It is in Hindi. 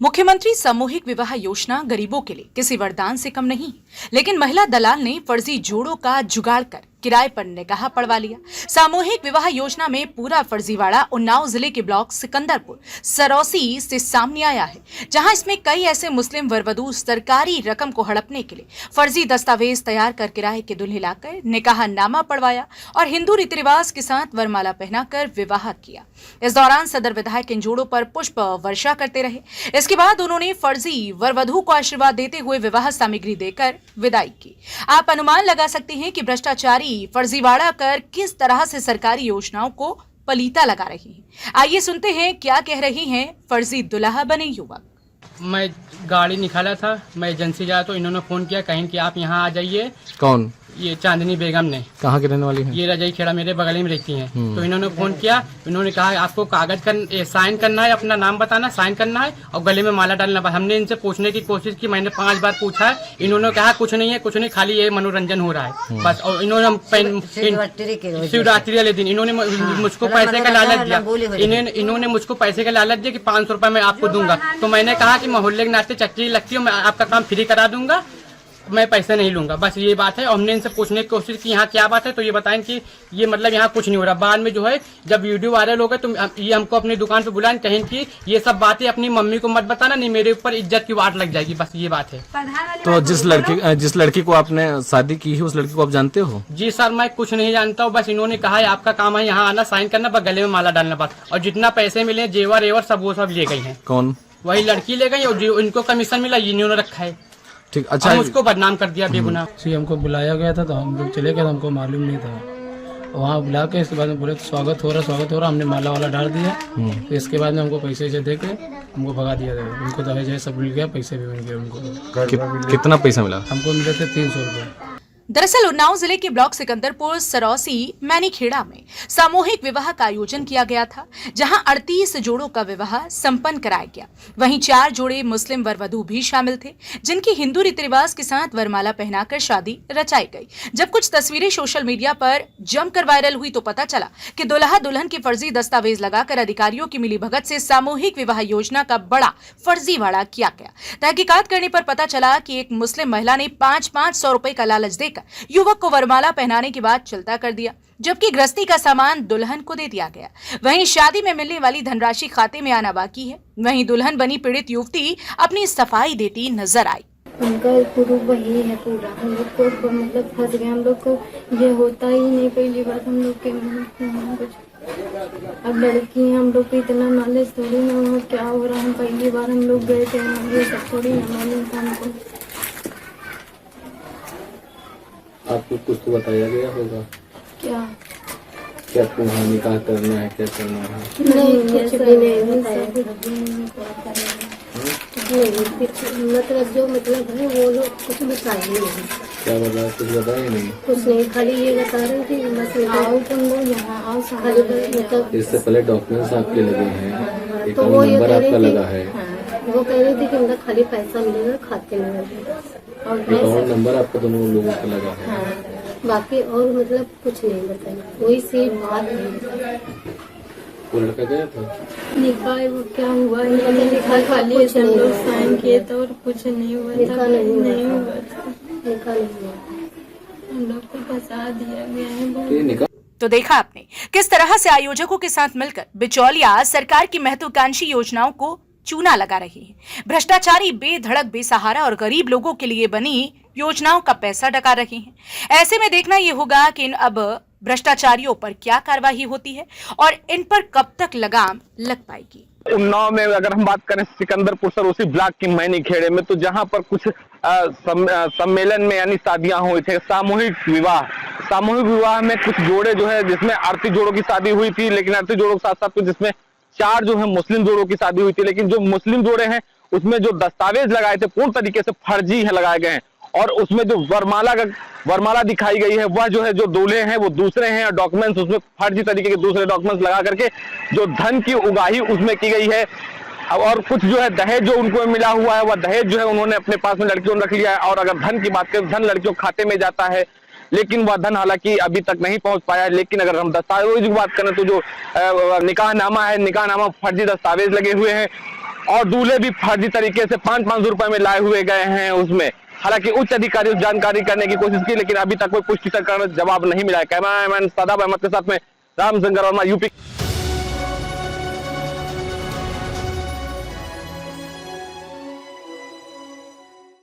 मुख्यमंत्री सामूहिक विवाह योजना गरीबों के लिए किसी वरदान से कम नहीं, लेकिन महिला दलाल ने फर्जी जोड़ों का जुगाड़ कर किराए पर निकाह पढ़वा लिया। सामूहिक विवाह योजना में पूरा फर्जीवाड़ा उन्नाव जिले के ब्लॉक सिकंदरपुर सरौसी से सामने आया है, जहां इसमें कई ऐसे मुस्लिम वरवधू सरकारी रकम को हड़पने के लिए फर्जी दस्तावेज तैयार कर किराए के दूल्हे लाकर निकाह नामा पढ़वाया और हिंदू रीति रिवाज के साथ वरमाला पहनाकर विवाह किया। इस दौरान सदर विधायक इन जोड़ों पर पुष्प वर्षा करते रहे। इसके बाद उन्होंने फर्जी वरवधू को आशीर्वाद देते हुए विवाह सामग्री देकर विदाई की। आप अनुमान लगा सकते हैं कि भ्रष्टाचारी फर्जीवाड़ा कर किस तरह से सरकारी योजनाओं को पलीता लगा रही है। आइए सुनते हैं क्या कह रही हैं फर्जी दुल्हा बने युवक। मैं गाड़ी निकाला था, मैं एजेंसी गया तो इन्होंने फोन किया, कहीं कि आप यहाँ आ जाइए। कौन? ये चांदनी बेगम ने। कहाँ के रहने वाली हैं? ये रजाई खेड़ा मेरे बगल में रहती हैं। तो इन्होंने फोन किया, इन्होंने कहा आपको कागज साइन करना है, अपना नाम बताना, साइन करना है और गले में माला डालना। हमने इनसे पूछने की कोशिश की, मैंने 5 बार पूछा है। इन्होंने कहा कुछ नहीं है, कुछ नहीं, खाली ये मनोरंजन हो रहा है बस। और इन्होंने शिवरात्रि वाले दिन इन्होंने मुझको पैसे का लालच दिया। इन्होंने मुझको पैसे का लालच दिया कि 500 रुपए मैं आपको दूंगा। तो मैंने कहा कि मोहल्ले के नाते चक्की लगती है, मैं आपका काम फ्री करा दूंगा, मैं पैसे नहीं लूंगा, बस ये बात है। और हमने इनसे पूछने की कोशिश की यहाँ क्या बात है, तो ये बताएं कि ये मतलब यहाँ कुछ नहीं हो रहा। बाद में जो है जब वीडियो वायरल हो गए तो ये हमको अपनी दुकान पे बुलाएं, कहें कि ये सब बातें अपनी मम्मी को मत बताना, नहीं मेरे ऊपर इज्जत की वाट लग जाएगी, बस ये बात है। तो जिस लड़की को आपने शादी की है उस लड़की को आप जानते हो? जी सर, मैं कुछ नहीं जानता हूँ, बस इन्होंने कहा है आपका काम है यहाँ आना, साइन करना, बस गले में माला डालना बस। और जितना पैसे मिले जेवर एवर सब वो सब ले गई है। कौन? वही लड़की ले गई और जो इनको कमीशन मिला इन्होंने रखा है। ठीक, अच्छा। उसको बदनाम कर दिया बेगुनाह। जी हमको बुलाया गया था तो हम लोग चले गए, तो हमको मालूम नहीं था। वहाँ बुला के इसके बाद में बोले स्वागत हो रहा, हमने माला वाला डाल दिया। तो इसके बाद में हमको पैसे दे के हमको भगा दिया था। उनको तो है सब मिल गया, पैसे भी मिल गए उनको। कितना पैसा मिला? हमको मिले थे 300 रुपये। दरअसल उन्नाव जिले के ब्लॉक सिकंदरपुर सरौसी मैनीखेड़ा में सामूहिक विवाह का आयोजन किया गया था, जहां 38 जोड़ों का विवाह संपन्न कराया गया। वहीं 4 जोड़े मुस्लिम वरवधू भी शामिल थे, जिनकी हिंदू रीति रिवाज के साथ वरमाला पहनाकर शादी रचाई गई। जब कुछ तस्वीरें सोशल मीडिया पर जमकर वायरल हुई तो पता चला कि दुल्हा दुल्हन के फर्जी दस्तावेज लगाकर अधिकारियों की मिलीभगत से सामूहिक विवाह योजना का बड़ा फर्जीवाड़ा किया गया। तहकीकात करने पर पता चला कि एक मुस्लिम महिला ने 500 रुपए का लालच देकर युवक को वरमाला पहनाने के बाद चलता कर दिया, जबकि गृहस्थी का सामान दुल्हन को दे दिया गया। वहीं शादी में मिलने वाली धनराशि खाते में आना बाकी है। वहीं दुल्हन बनी पीड़ित युवती अपनी सफाई देती नजर आई। उनका प्रूफ वही है पूरा, हम लोग को मतलब फंस गए, हम लोग को ये होता ही नहीं। पहली बात हम लोग के कुछ अब लड़की हम लोग को इतना नॉलेज थोड़ी ना क्या हो रहा है। हम पहली बार हम लोग गए थे, ये सब थोड़ी ना मालूम था हमको। आपको कुछ तो बताया गया होगा क्या क्या तुम्हें निकाह करना है, क्या करना है? नहीं, कुछ भी नहीं बताया। मतलब जो मतलब है वो लोग कुछ बताए नहीं। क्या बताया? कुछ बताया नहीं। कुछ नहीं, खाली ये बता रहे थे बस आओ तुम लोग यहाँ आओ। मतलब इससे पहले डॉक्यूमेंट्स आपके लगे हैं, तो वो ये नंबर कह आपका रही लगा थी, है। वो कह रही थी कि उनका खाली पैसा मिलेगा, खाते में और अकाउंट नंबर आपका दोनों लोगों का लगा है। हाँ, बाकी और मतलब कुछ नहीं बताया, कोई सी बात नहीं। वो लड़का गया था निकाह, वो क्या हुआ निकाह खाली हम लोग साइन किए थे और कुछ नहीं हुआ था। नहीं हुआ था, निकाह नहीं हुआ, हम लोग को फंसा दिया गया है। निकाह तो देखा आपने किस तरह से आयोजकों के साथ मिलकर बिचौलिया सरकार की महत्वाकांक्षी योजनाओं को चूना लगा रही है। भ्रष्टाचारी बेधड़क बेसहारा और गरीब लोगों के लिए बनी योजनाओं का पैसा डका रही हैं। ऐसे में देखना यह होगा कि इन अब भ्रष्टाचारियों पर क्या कार्रवाई होती है और इन पर कब तक लगाम लग पाएगी। उन्नाव में अगर हम बात करें सिकंदरपुर सरौसी ब्लॉक की मैनीखेड़े में, तो जहां पर कुछ सम्मेलन में यानी शादियां हुई थे, सामूहिक विवाह में कुछ जोड़े जो है जिसमें 38 जोड़ों की शादी हुई थी, लेकिन 38 जोड़ों के साथ साथ कुछ जिसमें 4 जो है मुस्लिम जोड़ों की शादी हुई थी। लेकिन जो मुस्लिम जोड़े हैं उसमें जो दस्तावेज लगाए थे पूर्ण तरीके से फर्जी है लगाए गए हैं, और उसमें जो वरमाला दिखाई गई है वह जो है जो दूल्हे हैं वो दूसरे हैं, और डॉक्यूमेंट्स उसमें फर्जी तरीके के दूसरे डॉक्यूमेंट्स लगा करके जो धन की उगाही उसमें की गई है। और कुछ जो है दहेज जो उनको मिला हुआ है वह दहेज जो है उन्होंने अपने पास में लड़कियों ने रख लिया है। और अगर धन की बात करें, धन लड़कियों खाते में जाता है, लेकिन वह धन हालांकि अभी तक नहीं पहुंच पाया है। लेकिन अगर हम दस्तावेज की बात करें तो जो निकाहनामा है, निकाहनामा फर्जी दस्तावेज लगे हुए हैं। और दूल्हे भी फर्जी तरीके से 500 रुपए में लाए हुए गए हैं उसमें। हालांकि उच्च अधिकारी उस जानकारी करने की कोशिश की, लेकिन अभी तक कोई पुष्टि का जवाब नहीं मिला है। कैमरामैन सादाब अहमद के साथ में रामशंकर वर्मा, यूपी।